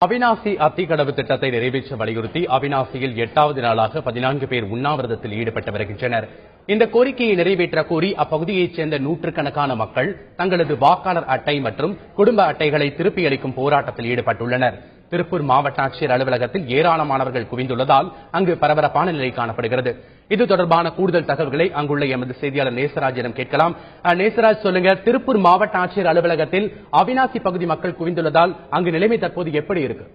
அவிநாசி அத்திக்கடவு திட்டத்தை நிறைவேற்ற வலியுறுத்தி அவிநாசியில் 8வது நாளாக 14 பேர் உண்ணாவிரதத்தில் ஈடுபட்டு வருகின்றனர். இந்த கோரிக்கையை நிறைவேற்ற கோரி அப்பகுதியைச் சேர்ந்த நூற்றுக்கணக்கான மக்கள் தங்களது வாக்காளர் அட்டை மற்றும் குடும்ப அட்டைகளை திருப்பி அளிக்கும் போராட்டத்தில் ஈடுபட்டுள்ளனர். திருப்பூர் மாவட்ட ஆட்சியர் அலுவலகத்தில் ஏராளமானவர்கள் குவிந்துள்ளதால் அங்கு பரபரப்பான நிலை காணப்படுகிறது. இது தொடர்பான கூடுதல் தகவல்களை அங்குள்ள எமது செய்தியாளர் நேசராஜிடம் கேட்கலாம். நேசராஜ், சொல்லுங்க, திருப்பூர் மாவட்ட ஆட்சியர் அலுவலகத்தில் அவிநாசி பகுதி மக்கள் குவிந்துள்ளதால் அங்கு நிலைமை தற்போது எப்படி இருக்கு?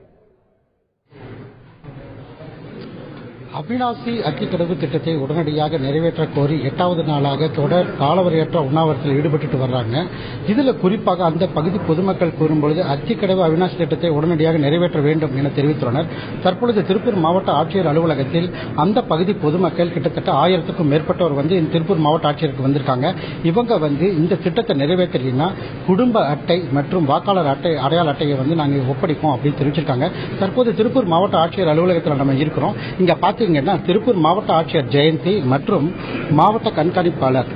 அவிநாசி அத்திக்கடவு திட்டத்தை உடனடியாக நிறைவேற்ற கோரி 8வது நாளாக தொடர் காலவரையற்ற உண்ணாவிரத்தில் ஈடுபட்டு வர்றாங்க. இதுல குறிப்பாக அந்த பகுதி பொதுமக்கள் கூறும்பொழுது அத்திக்கடவு அவிநாசி திட்டத்தை உடனடியாக நிறைவேற்ற வேண்டும் என தெரிவித்துள்ளனர். தற்பொழுது திருப்பூர் மாவட்ட ஆட்சியர் அலுவலகத்தில் அந்த பகுதி பொதுமக்கள் கிட்டத்தட்ட 1000க்கும் மேற்பட்டோர் இந்த திருப்பூர் மாவட்ட ஆட்சியருக்கு வந்திருக்காங்க. இவங்க இந்த திட்டத்தை நிறைவேற்றலைன்னா குடும்ப அட்டை மற்றும் வாக்காளர் அட்டை அடையாள அட்டையை நாங்கள் ஒப்படைப்போம் அப்படின்னு தெரிவிச்சிருக்காங்க. தற்போது திருப்பூர் மாவட்ட ஆட்சியர் அலுவலகத்தில் நம்ம இருக்கிறோம். இங்க பாத்தீங்கன்னா திருப்பூர் மாவட்ட ஆட்சியர் ஜெயந்தி மற்றும் மாவட்ட கண்காணிப்பாளர்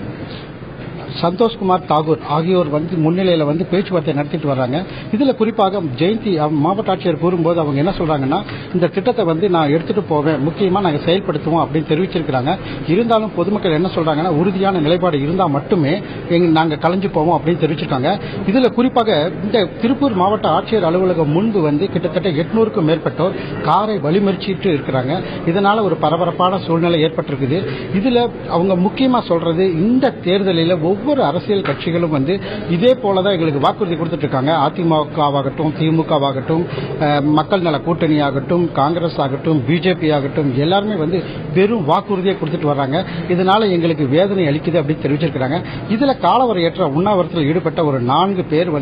சந்தோஷ்குமார் தாகூர் ஆகியோர் முன்னிலையில் பேச்சுவார்த்தை நடத்திட்டு வர்றாங்க. இதுல குறிப்பாக ஜெயந்தி மாவட்ட ஆட்சியர் கூறும்போது அவங்க என்ன சொல்றாங்கன்னா, இந்த திட்டத்தை நான் எடுத்துட்டு போவேன், முக்கியமா நாங்க செயல்படுத்துவோம் அப்படின்னு தெரிவிச்சிருக்காங்க. இருந்தாலும் பொதுமக்கள் என்ன சொல்றாங்கன்னா, உறுதியான நிலைப்பாடு இருந்தா மட்டுமே நாங்க கலைஞ்சு போவோம் அப்படின்னு தெரிவிச்சிருக்காங்க. இதுல குறிப்பாக இந்த திருப்பூர் மாவட்ட ஆட்சியர் அலுவலகம் முன்பு கிட்டத்தட்ட 800க்கும் மேற்பட்டோர் காரை வழிமறிச்சிட்டு இருக்கிறாங்க. இதனால ஒரு பரபரப்பான சூழ்நிலை ஏற்பட்டிருக்குது. இதுல அவங்க முக்கியமா சொல்றது, இந்த தேர்தலில் ஒவ்வொரு அரசியல் கட்சிகளும் இதே போலதான் எங்களுக்கு வாக்குறுதி கொடுத்துட்டு இருக்காங்க. அதிமுகவாகட்டும், திமுகவாகட்டும், மக்கள் நல கூட்டணி ஆகட்டும், காங்கிரஸ் ஆகட்டும், பிஜேபி ஆகட்டும், எல்லாருமே வெறும் வாக்குறுதியை கொடுத்துட்டு வர்றாங்க. இதனால எங்களுக்கு வேதனை அளிக்குது அப்படின்னு தெரிவிச்சிருக்காங்க. இதுல காலவரையற்ற உண்ணாவிரத்தில் ஈடுபட்ட ஒரு 4 பேர்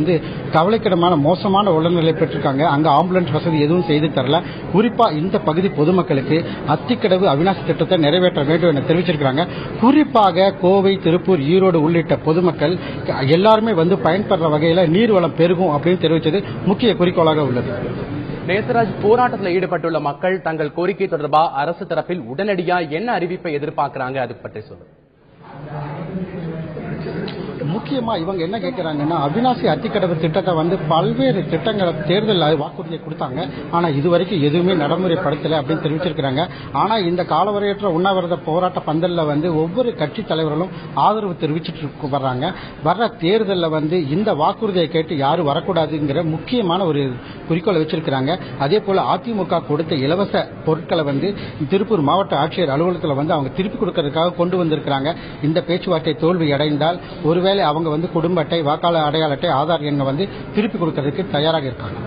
கவலைக்கிடமான மோசமான உடல்நிலை பெற்றிருக்காங்க. அங்க ஆம்புலன்ஸ் வசதி எதுவும் செய்து தரல. குறிப்பா இந்த பகுதி பொதுமக்களுக்கு அத்திக்கடவு அவிநாசி திட்டத்தை நிறைவேற்ற வேண்டும் என தெரிவிச்சிருக்காங்க. குறிப்பாக கோவை, திருப்பூர், ஈரோடு உள்ளிட்ட பொதுமக்கள் எல்லாருமே பயன்பெற வகையில் நீர்வளம் பெருகும் அப்படின்னு தெரிவித்தது முக்கிய குறிக்கோளாக உள்ளது. நேசராஜ், போராட்டத்தில் ஈடுபட்டுள்ள மக்கள் தங்கள் கோரிக்கை தொடர்பாக அரசு தரப்பில் உடனடியா என்ன அறிவிப்பை எதிர்பார்க்கிறாங்க, அது பற்றி சொல்லுங்க. முக்கியமா இவங்க என்ன கேட்கிறாங்கன்னா, அவிநாசி அத்திக்கடவு திட்டத்தை பல்வேறு திட்டங்களை தேர்தல் வாக்குறுதியை கொடுத்தாங்க. ஆனா இதுவரைக்கும் எதுவுமே நடைமுறைப்படுத்தல அப்படின்னு தெரிவிச்சிருக்காங்க. ஆனா இந்த காலவரையற்ற உண்ணாவிரத போராட்ட பந்தல்ல ஒவ்வொரு கட்சி தலைவர்களும் ஆதரவு தெரிவிச்சிட்டு வர்றாங்க. வர்ற தேர்தலில் இந்த வாக்குறுதியை கேட்டு யாரும் வரக்கூடாதுங்கிற முக்கியமான ஒரு குறிக்கோளை வச்சிருக்கிறாங்க. அதே போல அதிமுக கொடுத்த இலவச பொருட்களை திருப்பூர் மாவட்ட ஆட்சியர் அலுவலகத்தில் அவங்க திருப்பி கொடுக்கறதுக்காக கொண்டு வந்திருக்கிறாங்க. இந்த பேச்சுவார்த்தை தோல்வி அடைந்தால் ஒருவேளை அவங்க குடும்ப அட்டை, வாக்காளர் அடையாள அட்டை, ஆதார் எண்ணை திருப்பி கொடுக்கறதுக்கு தயாராக இருக்காங்க.